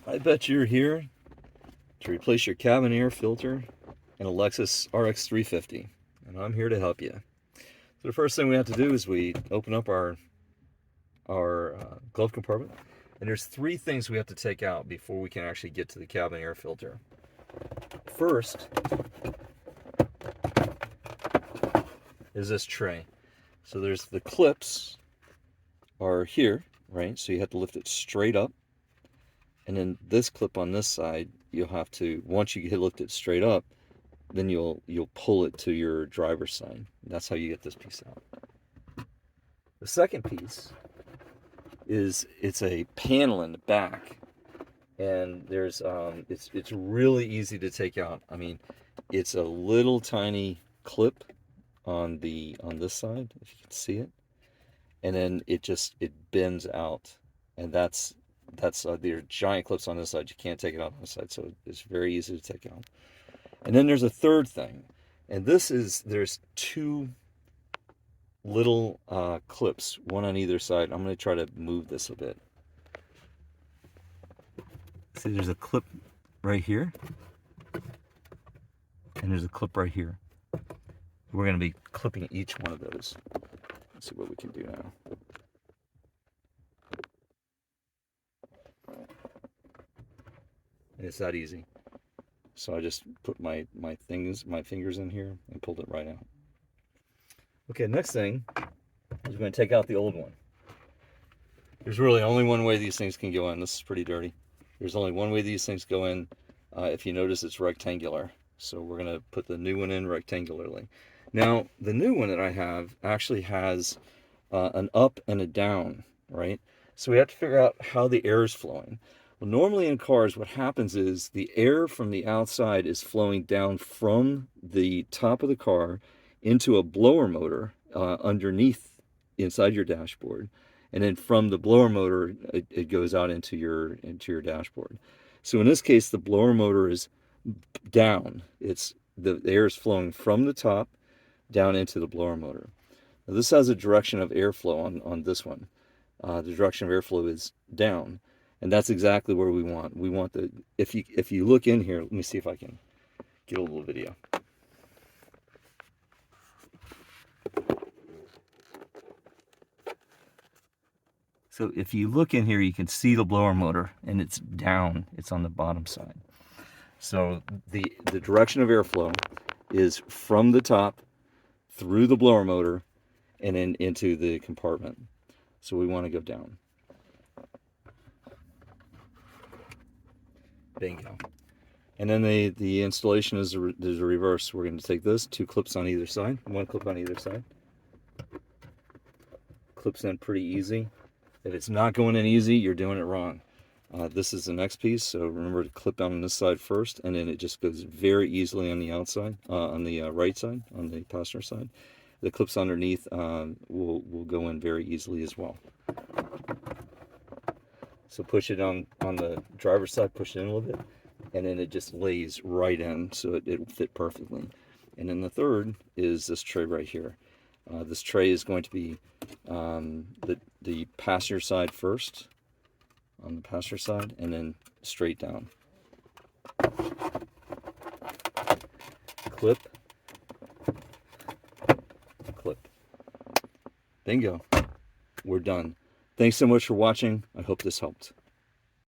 I bet you're here to replace your cabin air filter in a Lexus RX350, and I'm here to help you. So the first thing we have to do is we open up our glove compartment, and there's three things we have to take out before we can actually get to the cabin air filter. First is this tray. So there's the clips are here, right? So you have to lift it straight up. And then this clip on this side, you'll have to, once you lift it straight up, then you'll pull it to your driver's side. That's how you get this piece out. The second piece is it's a panel in the back, and there's it's really easy to take out. I mean, it's a little tiny clip on this side, if you can see it, and then it bends out, and that's there are giant clips on this side. You can't take it out on this side, so it's very easy to take out. And then there's a third thing, and there's two little clips, one on either side. I'm going to try to move this a bit. See, there's a clip right here, and there's a clip right here. We're going to be clipping each one of those. Let's see what we can do now. And it's that easy. So I just put my fingers in here and pulled it right out. Okay, next thing is we're going to take out the old one. There's really only one way these things can go in. This is pretty dirty. There's only one way these things go in. If you notice, it's rectangular. So we're going to put the new one in rectangularly. Now, the new one that I have actually has an up and a down, right? So we have to figure out how the air is flowing. Well, normally in cars, what happens is the air from the outside is flowing down from the top of the car into a blower motor underneath, inside your dashboard, and then from the blower motor, it goes out into your dashboard. So in this case, the blower motor is down. The air is flowing from the top down into the blower motor. Now, this has a direction of airflow on this one. The direction of airflow is down. And that's exactly where we want. We want if you look in here, let me see if I can get a little video. So if you look in here, you can see the blower motor, and it's down. It's on the bottom side. So the direction of airflow is from the top through the blower motor and then into the compartment. So we want to go down. Bingo. And then the installation is a reverse. We're going to take this, two clips on either side, one clip on either side. Clips in pretty easy. If it's not going in easy, you're doing it wrong. This is the next piece, so remember to clip down on this side first, and then it just goes very easily on the outside, on the right side, on the passenger side. The clips underneath will go in very easily as well. So push it on the driver's side, push it in a little bit, and then it just lays right in, so it will fit perfectly. And then the third is this tray right here. This tray is going to be the passenger side first, on the passenger side, and then straight down. Clip, clip. Bingo. We're done. Thanks so much for watching. I hope this helped.